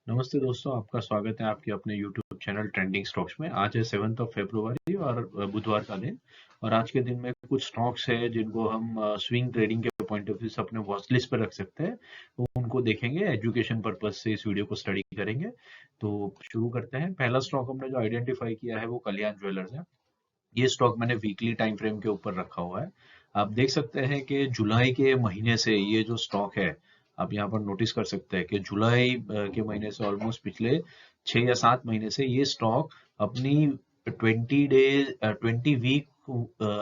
नमस्ते दोस्तों, आपका स्वागत है आपके अपने YouTube चैनल ट्रेंडिंग स्टॉक्स में। आज है 7 फरवरी और बुधवार का दिन। और आज के दिन में कुछ स्टॉक्स है जिनको हम स्विंग ट्रेडिंग के पॉइंट ऑफ व्यू से अपने वॉच लिस्ट पर रख सकते हैं, तो उनको देखेंगे। एजुकेशन पर्पज से इस वीडियो को स्टडी करेंगे। तो शुरू करते हैं। पहला स्टॉक हमने जो आइडेंटिफाई किया है वो कल्याण ज्वेलर्स है। ये स्टॉक मैंने वीकली टाइम फ्रेम के ऊपर रखा हुआ है। आप देख सकते हैं कि जुलाई के महीने से ये जो स्टॉक है, आप यहाँ पर नोटिस कर सकते हैं कि जुलाई के महीने से ऑलमोस्ट पिछले 6 या 7 महीने से ये स्टॉक अपनी 20 वीक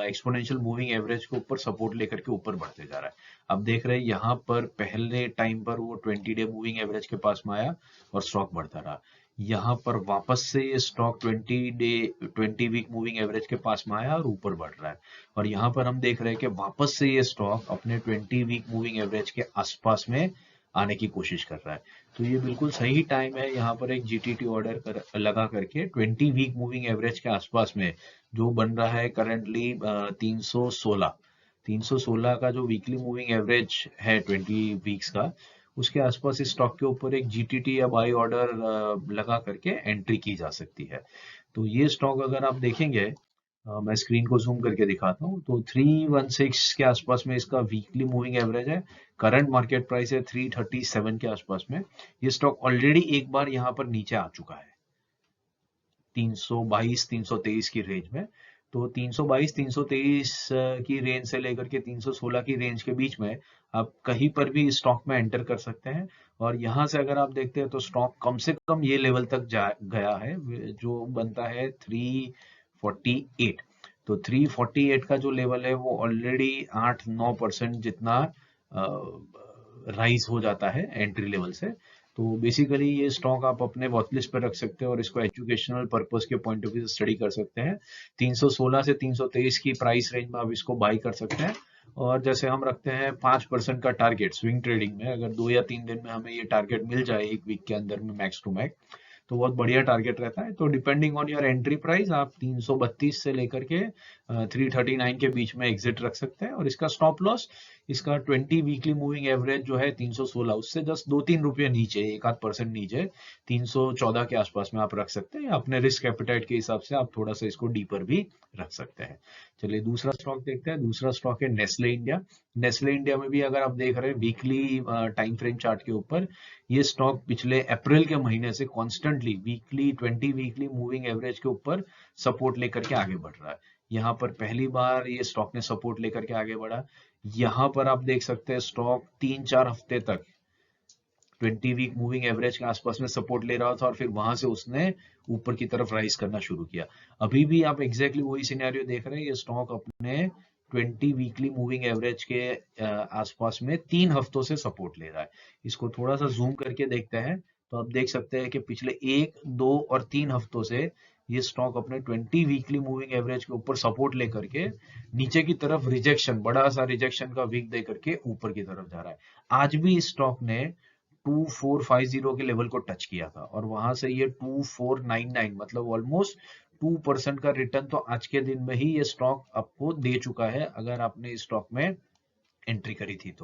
एक्सपोनेंशियल मूविंग एवरेज के ऊपर सपोर्ट लेकर के ऊपर बढ़ते जा रहा है। आप देख रहे हैं यहाँ पर पहले टाइम पर वो 20 डे मूविंग एवरेज के पास में आया और स्टॉक बढ़ता रहा। यहाँ पर वापस से ये स्टॉक 20 वीक मूविंग एवरेज के पास में आया और ऊपर बढ़ रहा है। और यहाँ पर हम देख रहे हैं कि वापस से ये स्टॉक अपने 20 वीक मूविंग एवरेज के आसपास में आने की कोशिश कर रहा है। तो ये बिल्कुल सही टाइम है यहाँ पर एक जीटीटी ऑर्डर लगा करके 20 वीक मूविंग एवरेज के आसपास में जो बन रहा है करंटली 316 का जो वीकली मूविंग एवरेज है 20 वीक्स का, उसके आसपास इस स्टॉक के ऊपर एक जीटीटी या बाई ऑर्डर लगा करके एंट्री की जा सकती है। तो ये स्टॉक अगर आप देखेंगे, मैं स्क्रीन को जूम करके दिखाता हूँ, तो 316 के आसपास में इसका वीकली मूविंग एवरेज है। करंट मार्केट प्राइस है 337 के आसपास में। ये स्टॉक ऑलरेडी एक बार यहाँ पर नीचे आ चुका है 322 323 की रेंज में। तो 322 323 की रेंज से लेकर के 316 की रेंज के बीच में आप कहीं पर भी स्टॉक में एंटर कर सकते हैं। और यहाँ से अगर आप देखते हैं तो स्टॉक कम से कम ये लेवल तक जा गया है जो बनता है 348। तो 348 का जो लेवल है वो ऑलरेडी 8-9% जितना राइज हो जाता है एंट्री लेवल से। तो बेसिकली ये स्टॉक आप अपने वॉच लिस्ट पर रख सकते हैं और इसको एजुकेशनल पर्पस के पॉइंट ऑफ व्यू से स्टडी कर सकते हैं। 316 से 323 की प्राइस रेंज में आप इसको बाई कर सकते हैं। और जैसे हम रखते हैं 5% का टारगेट स्विंग ट्रेडिंग में, अगर 2 या 3 दिन में हमें ये टारगेट मिल जाए एक वीक के अंदर में मैक्स टू मैक्स, तो बहुत बढ़िया टारगेट रहता है। तो depending on your entry price आप 332 से लेकर के 339 के बीच में एग्जिट रख सकते हैं। और इसका स्टॉप लॉस, इसका 20 वीकली मूविंग एवरेज जो है 316, उससे जस्ट 2-3 रुपये नीचे, 1-8% नीचे 314 के आसपास में आप रख सकते हैं। अपने रिस्क एपिटाइट के हिसाब से आप थोड़ा सा इसको डीपर भी रख सकते हैं। चलिए दूसरा स्टॉक देखते हैं। दूसरा स्टॉक है नेस्ले इंडिया। नेस्ले इंडिया में भी अगर आप देख रहे हैं वीकली टाइम फ्रेम चार्ट के ऊपर, ये स्टॉक पिछले अप्रैल के महीने से constantly weekly 20 weekly moving average के ऊपर सपोर्ट लेकर के आगे बढ़ रहा है। यहाँ पर पहली बार ये स्टॉक ने सपोर्ट लेकर के आगे बढ़ा। यहाँ पर आप देख सकते हैं स्टॉक 3-4 हफ्ते तक 20 वीक मूविंग एवरेज के आसपास में सपोर्ट ले रहा था और फिर वहां से उसने ऊपर की तरफ राइज करना शुरू किया। अभी भी आप एग्जैक्टली वही सिनेरियो देख रहे हैं। ये स्टॉक अपने 20 वीकली मूविंग एवरेज के आसपास में 3 हफ्तों से सपोर्ट ले रहा है। इसको थोड़ा सा जूम करके देखते हैं तो आप देख सकते हैं कि पिछले 1, 2 और 3 हफ्तों से ये स्टॉक अपने 20 वीकली मूविंग एवरेज के ऊपर सपोर्ट लेकर के नीचे की तरफ रिजेक्शन, बड़ा सा रिजेक्शन का वीक दे करके ऊपर की तरफ जा रहा है। आज भी इस स्टॉक ने 2450 के लेवल को टच किया था और वहां से ये 2499, मतलब ऑलमोस्ट 2% का रिटर्न तो आज के दिन में ही ये स्टॉक आपको दे चुका है अगर आपने इस स्टॉक में एंट्री करी थी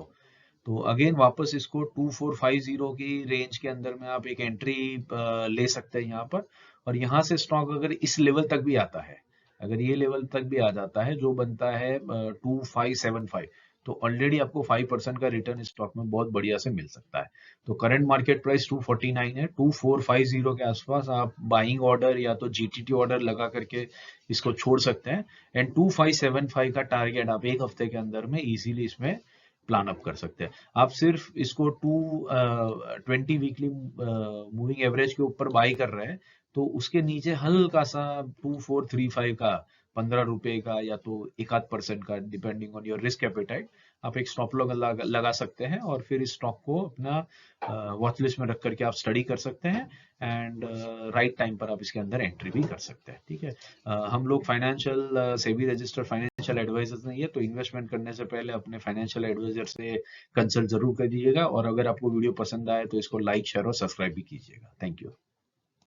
तो अगेन वापस इसको 2450 की रेंज के अंदर में आप एक एंट्री ले सकते हैं यहाँ पर। और यहाँ से स्टॉक अगर इस लेवल तक भी आता है, अगर ये लेवल तक भी आ जाता है जो बनता है 2575, तो ऑलरेडी आपको 5% का रिटर्न इस स्टॉक में बहुत बढ़िया से मिल सकता है। तो करंट मार्केट प्राइस 249 है। 2450 के आसपास आप बाइंग ऑर्डर या तो जीटीटी ऑर्डर लगा करके इसको छोड़ सकते हैं। एंड 2575 का टारगेट आप एक हफ्ते के अंदर में इजीली इसमें प्लान अप कर सकते हैं। आप सिर्फ इसको 20 वीकली मूविंग एवरेज के ऊपर बाई कर रहे हैं तो उसके नीचे हल्का सा 2435 का, 15 रुपए का या तो 1-8% का, depending on your risk appetite, आप एक स्टॉप लॉस लगा सकते हैं और फिर इस स्टॉक को अपना वॉच लिस्ट में रख करके आप स्टडी कर सकते हैं। एंड राइट टाइम पर आप इसके अंदर एंट्री भी कर सकते हैं। ठीक है। हम लोग financial SEBI registered financial advisors नहीं है, तो इन्वेस्टमेंट करने से पहले अपने फाइनेंशियल एडवाइजर से कंसल्ट जरूर कर दीजिएगा। और अगर आपको वीडियो पसंद आए तो इसको लाइक, शेयर और सब्सक्राइब भी कीजिएगा। Thank you.